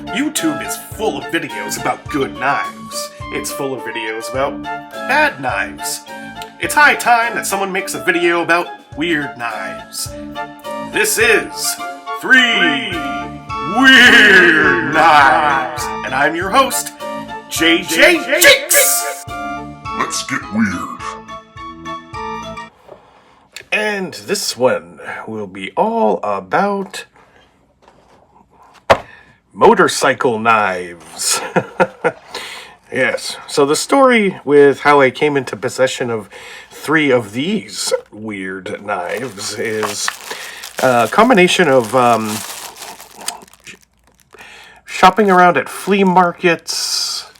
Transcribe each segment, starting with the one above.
YouTube is full of videos about good knives. It's full of videos about bad knives. It's high time that someone makes a video about weird knives. This is 3 Weird Knives, and I'm your host, JJJinks! Let's get weird. And this one will be all about motorcycle knives. Yes, so the story with how I came into possession of 3 of these weird knives is a combination of shopping around at flea markets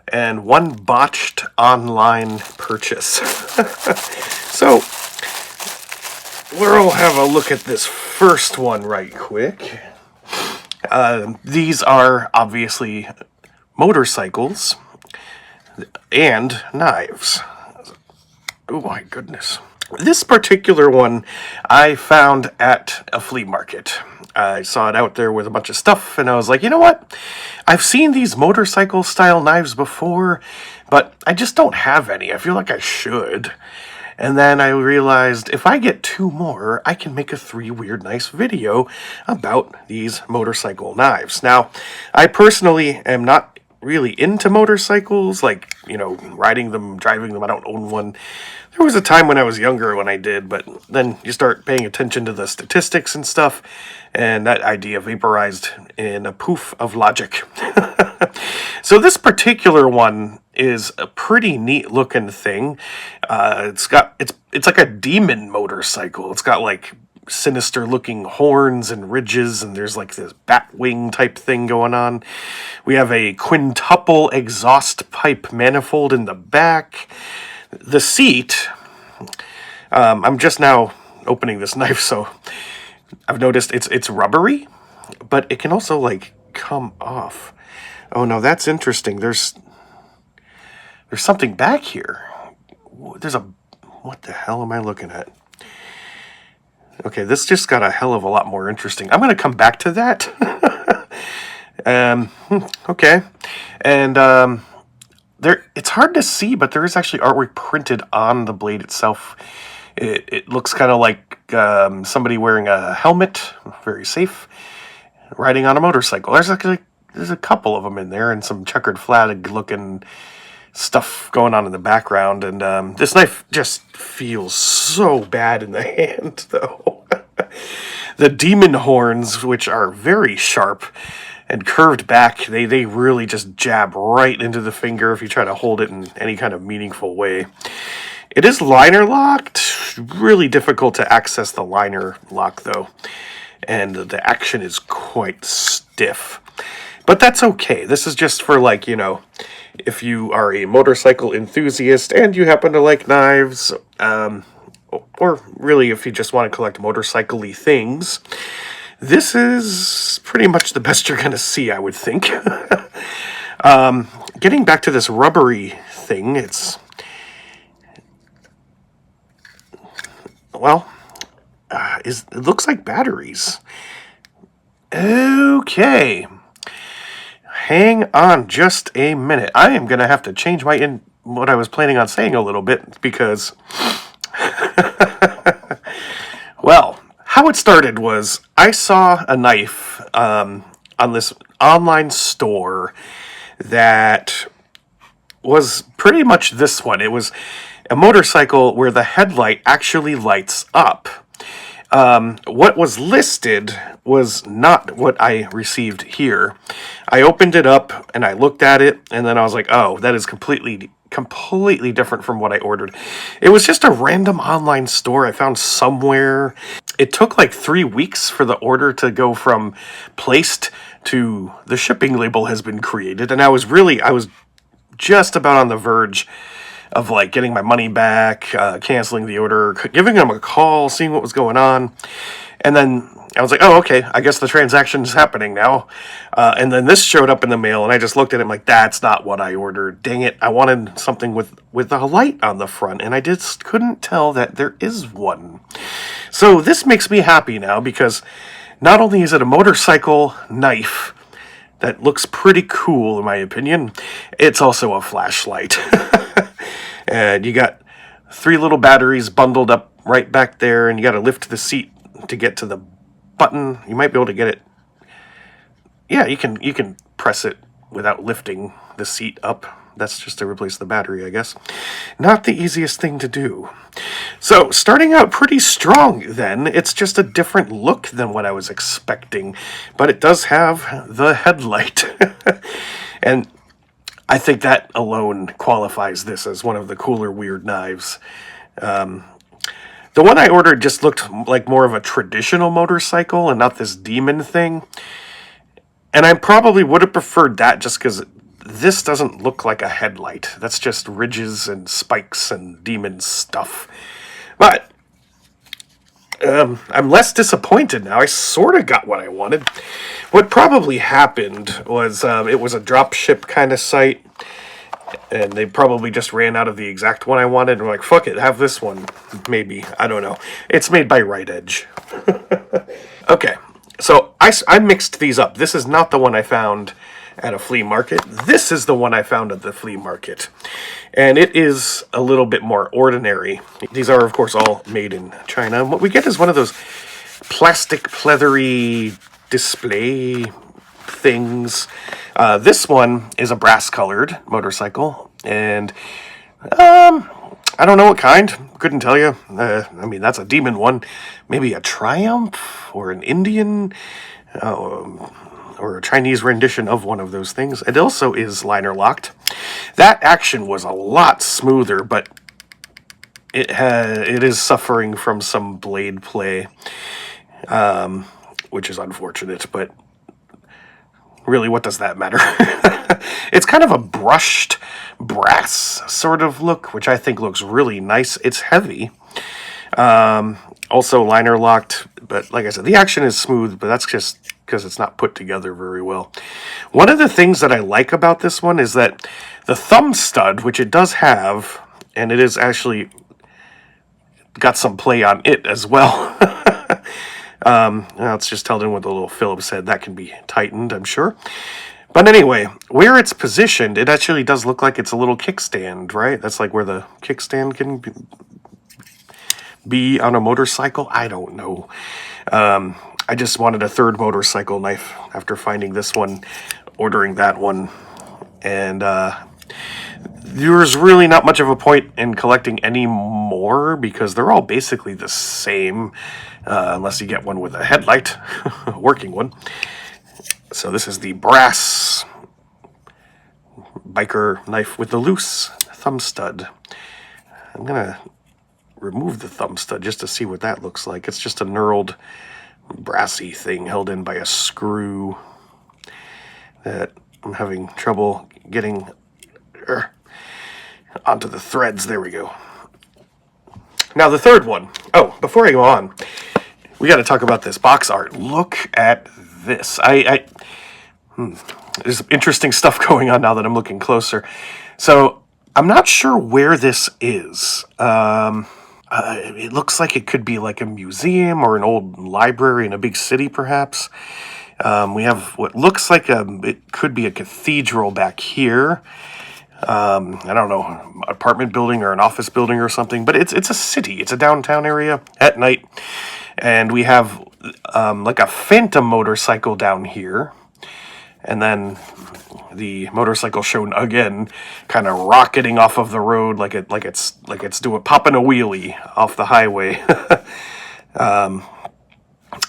and one botched online purchase. So we'll have a look at this first one right quick. These are obviously motorcycles and knives. Oh my goodness. This particular one I found at a flea market. I saw it out there with a bunch of stuff, and I was like, you know what? I've seen these motorcycle style knives before, but I just don't have any. I feel like I should. And then I realized if I get 2 more, I can make a 3 weird nice video about these motorcycle knives. Now, I personally am not really into motorcycles, like, you know, riding them, driving them. I don't own one. There was a time when I was younger when I did, but then you start paying attention to the statistics and stuff, and that idea vaporized in a poof of logic. So this particular one is a pretty neat looking thing. It's like a demon motorcycle. It's got like sinister looking horns and ridges, and there's like this bat wing type thing going on. We have a quintuple exhaust pipe manifold in the back. The seat, I'm just now opening this knife, so I've noticed it's rubbery, but it can also like come off. Oh no, that's interesting. There's something back here. What the hell am I looking at? Okay, this just got a hell of a lot more interesting. I'm going to come back to that. Okay. And it's hard to see, but there is actually artwork printed on the blade itself. It looks kind of like somebody wearing a helmet, very safe, riding on a motorcycle. There's a couple of them in there, and some checkered flag looking stuff going on in the background, and this knife just feels so bad in the hand, though. The demon horns, which are very sharp and curved back, they really just jab right into the finger if you try to hold it in any kind of meaningful way. It is liner locked, really difficult to access the liner lock, though, and the action is quite stiff. But that's okay. This is just for, like, you know, if you are a motorcycle enthusiast and you happen to like knives, or really if you just want to collect motorcycle-y things, this is pretty much the best you're going to see, I would think. Getting back to this rubbery thing, it looks like batteries. Okay. Hang on just a minute. I am going to have to change what I was planning on saying a little bit, because well, how it started was I saw a knife on this online store that was pretty much this one. It was a motorcycle where the headlight actually lights up. What was listed was not what I received here. I opened it up and I looked at it, and then I was like, oh, that is completely different from what I ordered. It was just a random online store I found somewhere. It took like 3 weeks for the order to go from placed to the shipping label has been created, and I was just about on the verge of like getting my money back, canceling the order, giving them a call, seeing what was going on. And then I was like, oh, okay, I guess the transaction's happening now. And then this showed up in the mail, and I just looked at it, like, that's not what I ordered. Dang it, I wanted something with a light on the front, and I just couldn't tell that there is one. So this makes me happy now, because not only is it a motorcycle knife that looks pretty cool, in my opinion. It's also a flashlight. And you got 3 little batteries bundled up right back there, and you got to lift the seat to get to the button. You might be able to get it. Yeah, you can press it without lifting the seat up. That's just to replace the battery, I guess. Not the easiest thing to do. So, starting out pretty strong then. It's just a different look than what I was expecting. But it does have the headlight. And I think that alone qualifies this as one of the cooler weird knives. The one I ordered just looked like more of a traditional motorcycle and not this demon thing. And I probably would have preferred that just because this doesn't look like a headlight. That's just ridges and spikes and demon stuff. But I'm less disappointed now. I sort of got what I wanted. What probably happened was it was a drop ship kind of site. And they probably just ran out of the exact one I wanted. And were like, fuck it, have this one. Maybe. I don't know. It's made by Right Edge. Okay. So I mixed these up. This is not the one I found at a flea market. This is the one I found at the flea market. And it is a little bit more ordinary. These are, of course, all made in China. And what we get is one of those plastic, pleathery display things. This one is a brass-colored motorcycle. And I don't know what kind. Couldn't tell you. I mean, that's a demon one. Maybe a Triumph or an Indian or a Chinese rendition of one of those things. It also is liner locked. That action was a lot smoother, but it is suffering from some blade play, which is unfortunate, but really, what does that matter? It's kind of a brushed brass sort of look, which I think looks really nice. It's heavy. Also liner locked, but like I said, the action is smooth, but that's just because it's not put together very well. One of the things that I like about this one is that the thumb stud, which it does have, and it is actually got some play on it as well. Now it's just held in with a little Phillips head. That can be tightened, I'm sure. But anyway, where it's positioned, it actually does look like it's a little kickstand, right? That's like where the kickstand can be on a motorcycle. I don't know. I just wanted a third motorcycle knife after finding this one, ordering that one. And there's really not much of a point in collecting any more because they're all basically the same, unless you get one with a headlight, a working one. So this is the brass biker knife with the loose thumb stud. I'm going to remove the thumb stud just to see what that looks like. It's just a knurled brassy thing held in by a screw that I'm having trouble getting onto the threads. There we go. Now the third one. Oh, before I go on, we got to talk about this box art. Look at this. There's some interesting stuff going on now that I'm looking closer. So I'm not sure where this is. It looks like it could be like a museum or an old library in a big city, perhaps. We have what looks like it could be a cathedral back here. I don't know, apartment building or an office building or something, but it's a city. It's a downtown area at night. And we have like a phantom motorcycle down here. And then the motorcycle shown again, kind of rocketing off of the road like it's popping a wheelie off the highway.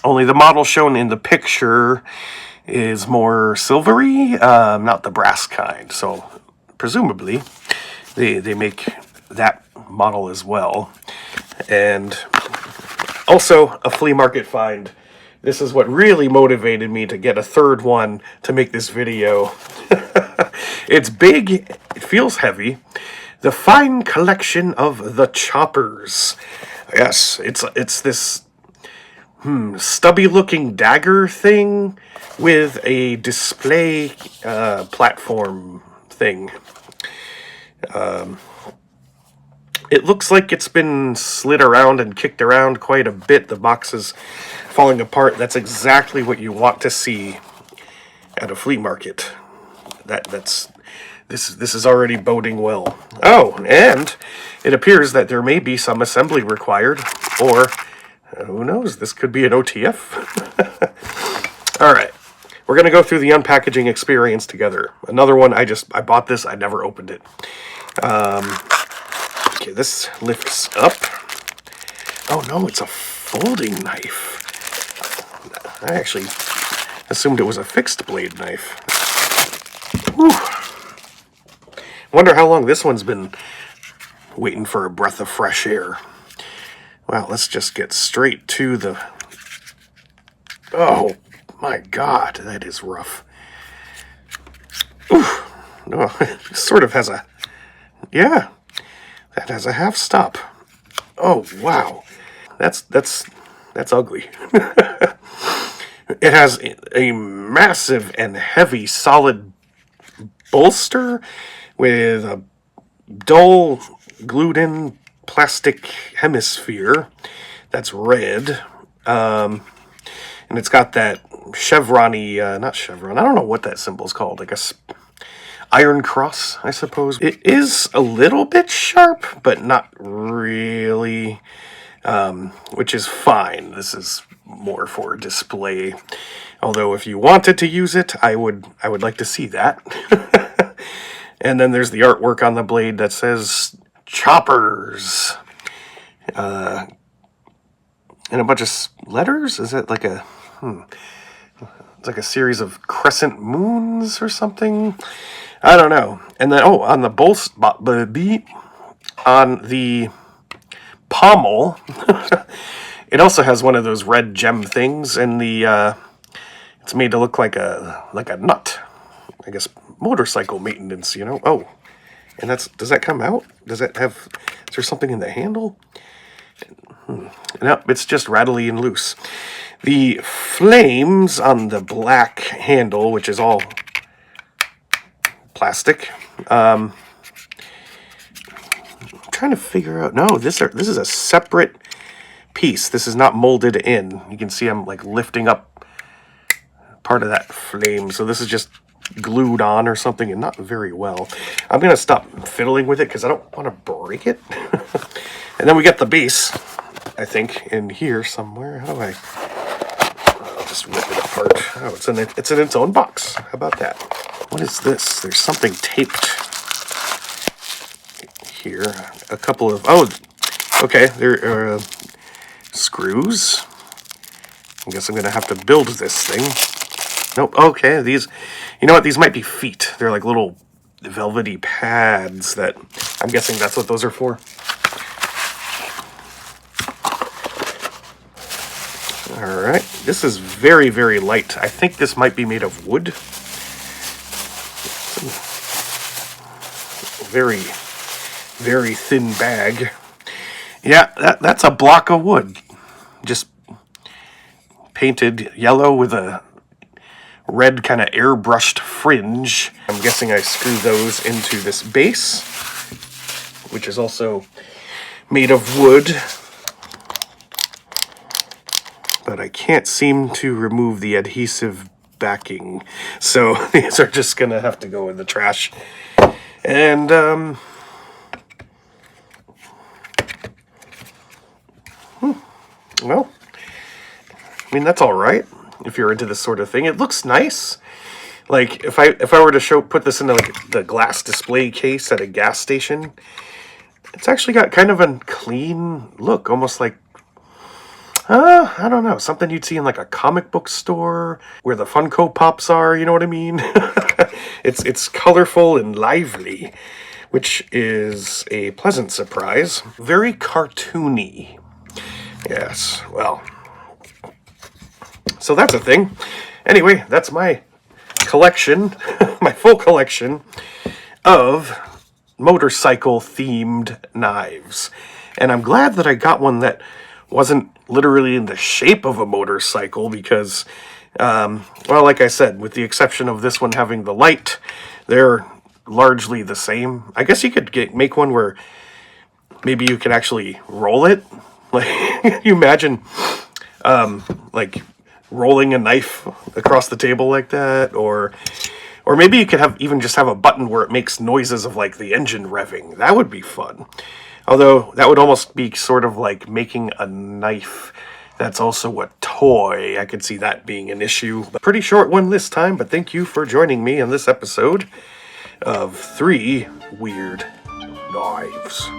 Only the model shown in the picture is more silvery, not the brass kind. So presumably they make that model as well. And also a flea market find. This is what really motivated me to get a third one to make this video. It's big, it feels heavy. The Fine Collection of the Choppers. Yes, it's this stubby looking dagger thing with a display platform thing. It looks like it's been slid around and kicked around quite a bit. The box is falling apart. That's exactly what you want to see at a flea market. This is already boding well. Oh, and it appears that there may be some assembly required, or who knows, this could be an OTF. Alright, we're going to go through the unpackaging experience together. Another one, I bought this, I never opened it. Okay, this lifts up. Oh no, it's a folding knife. I actually assumed it was a fixed blade knife. Whew. Wonder how long this one's been waiting for a breath of fresh air. Well, let's just get straight to the... Oh, my God, that is rough. Ooh, no, it sort of has a... Yeah, that has a half stop. Oh, wow. That's ugly. It has a massive and heavy solid bolster with a dull glued-in plastic hemisphere that's red. And it's got that chevron-y, not chevron, I don't know what that symbol's called, I guess iron cross, I suppose. It is a little bit sharp, but not really, which is fine. This is more for display. Although if you wanted to use it, I would like to see that. And then there's the artwork on the blade that says choppers. And a bunch of letters? Is it like a it's like a series of crescent moons or something? I don't know. And then on the on the pommel, it also has one of those red gem things, and the it's made to look like a nut. I guess motorcycle maintenance, you know. Oh, and does that come out? Is there something in the handle? No, it's just rattly and loose. The flames on the black handle, which is all plastic. I'm trying to figure out. No, this is a separate piece. This is not molded in. You can see I'm like lifting up part of that flame. So this is just glued on or something, and not very well. I'm gonna stop fiddling with it because I don't want to break it. And then we get the base, I think, in here somewhere. How do I'll just rip it apart. Oh, it's in its own box. How about that? What is this? There's something taped here. A couple of... Oh, okay. There are screws. I guess I'm going to have to build this thing. Nope. Okay, these... You know what? These might be feet. They're like little velvety pads that... I'm guessing that's what those are for. Alright, this is very, very light. I think this might be made of wood. Very, very thin bag. Yeah, that's a block of wood. Just painted yellow with a red kind of airbrushed fringe. I'm guessing I screw those into this base, which is also made of wood. But I can't seem to remove the adhesive backing. So these are just going to have to go in the trash. And, well, I mean, that's all right if you're into this sort of thing. It looks nice. Like, if I were to put this into like the glass display case at a gas station, it's actually got kind of a clean look, almost like, I don't know, something you'd see in like a comic book store where the Funko Pops are, you know what I mean? It's colorful and lively, which is a pleasant surprise. Very cartoony. Yes, well, so that's a thing. Anyway, that's my collection, my full collection of motorcycle-themed knives. And I'm glad that I got one that wasn't literally in the shape of a motorcycle because, well, like I said, with the exception of this one having the light, they're largely the same. I guess you could make one where maybe you could actually roll it. Like, you imagine, like, rolling a knife across the table like that, or maybe you could have even just have a button where it makes noises of like the engine revving. That would be fun. Although that would almost be sort of like making a knife that's also a toy. I could see that being an issue. But pretty short one this time, but thank you for joining me in this episode of 3 Weird Knives.